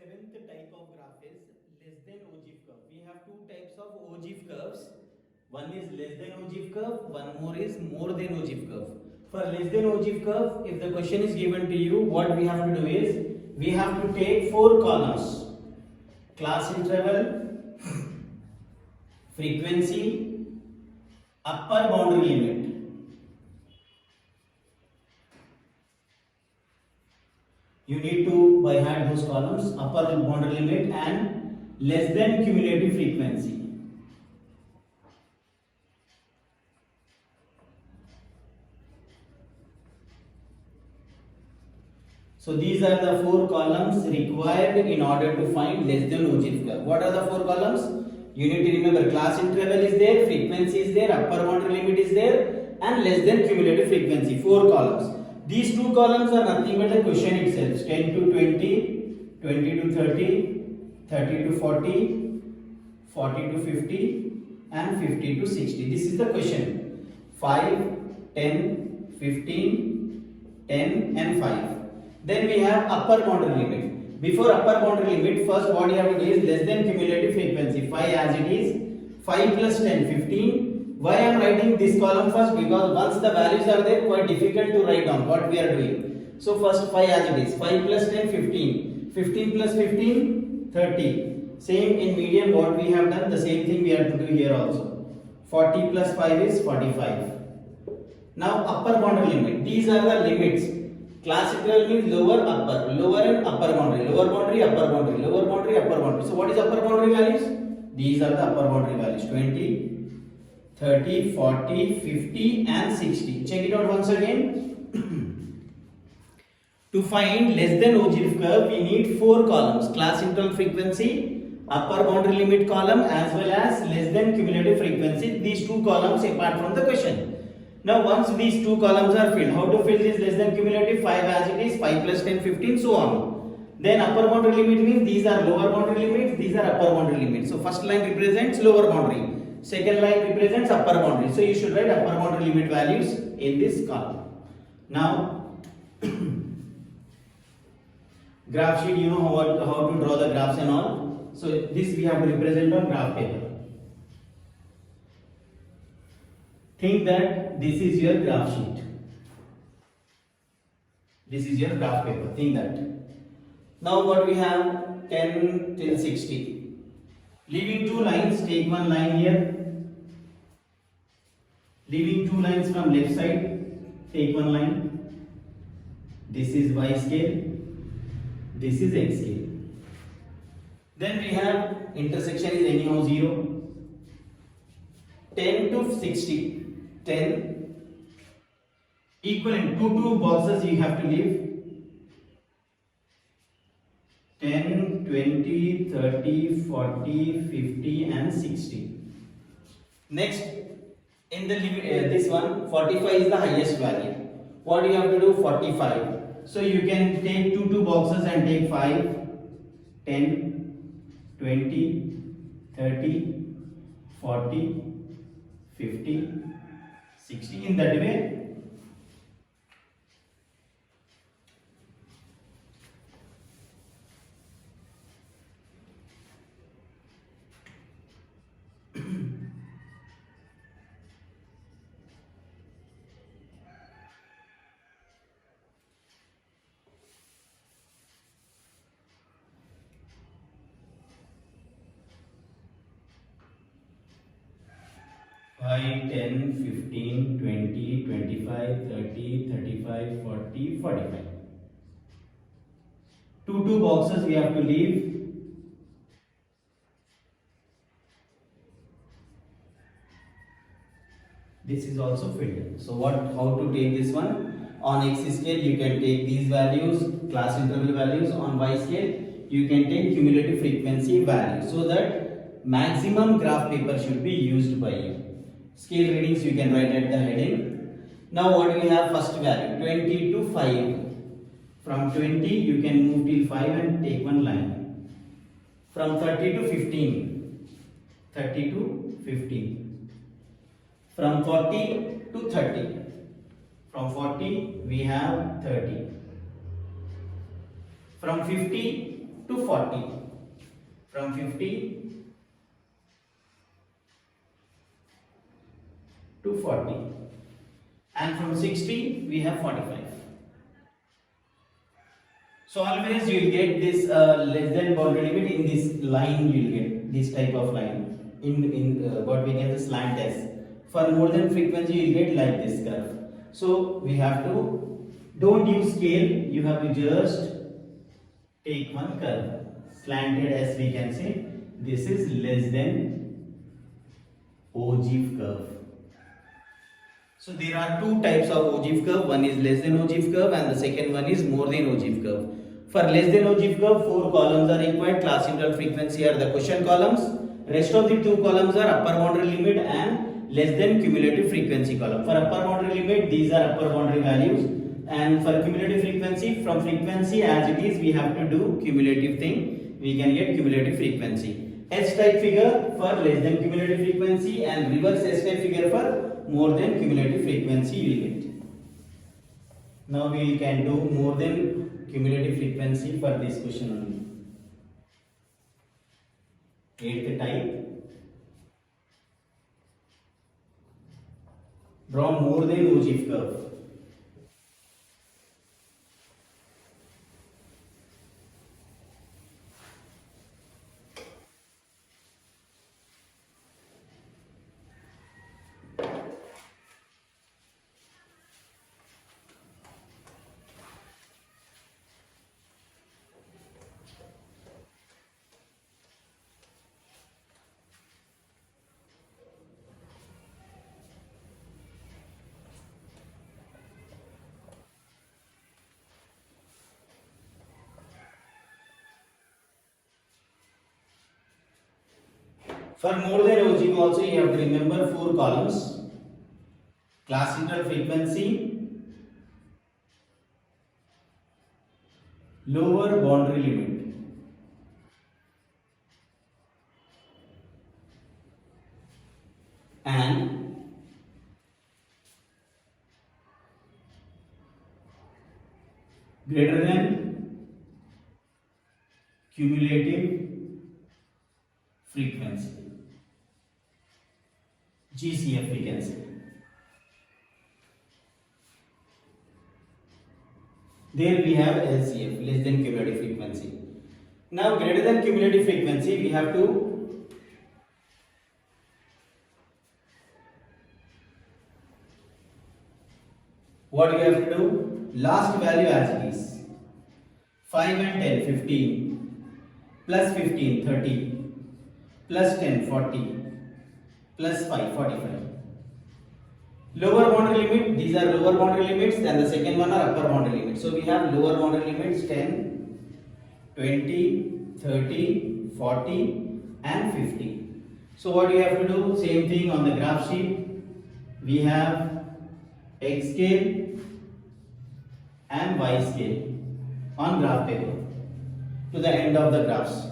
Seventh type of graph is less than ogive curve. We have two types of ogive curves. One is less than ogive curve, one more is more than ogive curve. For less than ogive curve, if the question is given to you, what we have to do is, we have to take four columns: class interval, frequency, upper boundary limit. You need to by hand those columns: upper boundary limit and less than cumulative frequency. So these are the four columns required in order to find less than ogive curve. What are the four columns? You need to remember: class interval is there, frequency is there, upper boundary limit is there, and less than cumulative frequency. Four columns. These two columns are nothing but the question itself: 10 to 20, 20 to 30, 30 to 40, 40 to 50, and 50 to 60. This is the question: 5, 10, 15, 10, and 5. Then we have upper boundary limit. Before upper boundary limit, first what you have to do is less than cumulative frequency. 5 as it is, 5 plus 10, 15. Why I am writing this column first? Because once the values are there, quite difficult to write down what we are doing. So first 5 as it is, 5 plus 10, 15. 15 plus 15, 30. Same in median what we have done, the same thing we have to do here also. 40 plus 5 is 45. Now upper boundary limit. These are the limits. Class interval means lower, upper, lower and upper boundary, lower boundary, upper boundary, lower boundary, upper boundary. So what is upper boundary values? These are the upper boundary values: 20, 30, 40, 50 and 60. Check it out once again. To find less than ogive curve, we need four columns: class interval frequency, upper boundary limit column, as well as less than cumulative frequency. These two columns apart from the question. Now once these two columns are filled, how to fill this less than cumulative? 5 as it is, 5 plus 10, 15, so on. Then upper boundary limit means these are lower boundary limits, these are upper boundary limits. So first line represents lower boundary, second line represents upper boundary. So you should write upper boundary limit values in this column. Now graph sheet, you know how to draw the graphs and all. So this we have to represent on graph paper. Think that this is your graph sheet. This is your graph paper. Think that. Now what we have? 10 till 60. Leaving two lines, take one line here. Leaving two lines from left side, take one line. This is Y scale. This is X scale. Then we have intersection is anyhow 0. 10 to 60. 10 equivalent two boxes you have to leave: 10, 20, 30, 40, 50 and 60. Next, in the this one 45 is the highest value. What you have to do? 45. So you can take two boxes and take 5, 10, 20, 30, 40, 50, 60. In that way. Five, 10, 15, 20, 25, 30, 35, 40, 45. Two boxes we have to leave. This is also filled. So how to take this one? On X scale you can take these values, class interval values. On Y scale you can take cumulative frequency value, so that maximum graph paper should be used by you. Scale readings you can write at the heading. Now what we have? First value 20 to 5. From 20 you can move till 5 and take one line. From 30 to 15. 30 to 15. From 40 to 30. From 40 we have 30. From 50 to 40. From 50 to 40. And from 60 we have 45. So always you will get this less than boundary limit in this line. You will get this type of line in what we get the slant S. For more than frequency you will get like this curve. So we have to, don't use scale, you have to just take one curve, slanted S we can say. This is less than ogive curve. So there are two types of ogive curve. One is less than ogive curve and the second one is more than ogive curve. For less than ogive curve, 4 columns are required. Class interval frequency are the question columns. Rest of the 2 columns are upper boundary limit and less than cumulative frequency column. For upper boundary limit, these are upper boundary values. And for cumulative frequency, from frequency as it is, we have to do cumulative thing. We can get cumulative frequency. S-type figure for less than cumulative frequency and reverse S-type figure for more than cumulative frequency you will get. Now we can do more than cumulative frequency for this question only. 8th type. Draw more than ogive curve. For more than ogive also you have to remember 4 columns. Class interval frequency, lower boundary limit, and greater than cumulative frequency, GCF we can say. There we have LCF, less than cumulative frequency. Now greater than cumulative frequency we have to what we have to do? Last value as it is. 5 and 10, 15, plus 15, 30, plus 10, 40, plus 5, 45. Lower boundary limit, these are lower boundary limits and the second one are upper boundary limits. So we have lower boundary limits 10, 20, 30, 40 and 50. So what you have to do? Same thing on the graph sheet. We have X scale and Y scale on graph paper to the end of the graphs.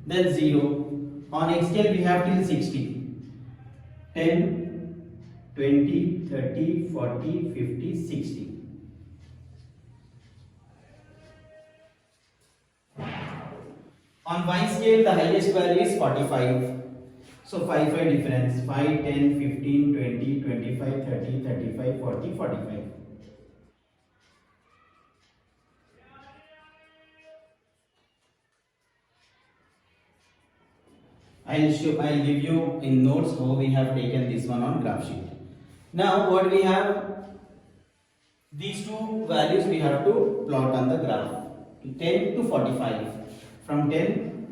Then 0. On X scale we have till 60. 10, 20, 30, 40, 50, 60. On Y scale the highest value is 45. So 5 difference, 5, 10, 15, 20, 25, 30, 35, 40, 45. I'll give you in notes how we have taken this one on graph sheet. Now what we have, these two values we have to plot on the graph. 10 to 45, from 10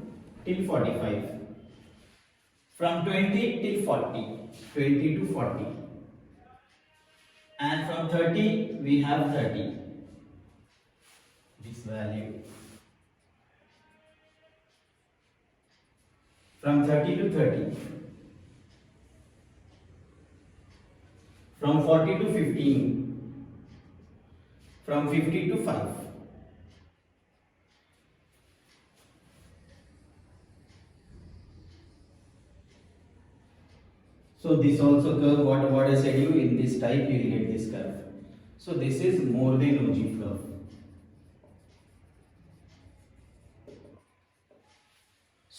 till 45, from 20 till 40, 20 to 40, and from 30 we have 30, this value. From 30 to 30, from 40 to 15, from 50 to 5. So this also curve, what I said you, in this type you will get this curve. So this is more than ogive curve.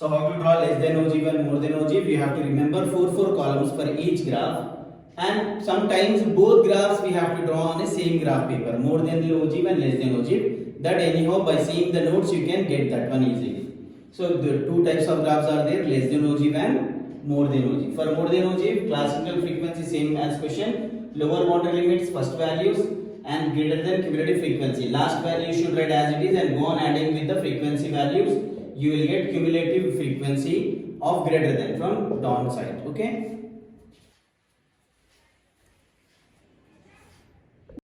So how to draw less than ogive and more than ogive? You have to remember four columns for each graph, and sometimes both graphs we have to draw on a same graph paper, more than the ogive and less than ogive. That anyhow by seeing the notes you can get that one easily. So the two types of graphs are there, less than ogive and more than ogive. For more than ogive, classical frequency same as question, lower boundary limits, first values, and greater than cumulative frequency. Last value you should write as it is and go on adding with the frequency values. You will get cumulative frequency of greater than from downside. Okay.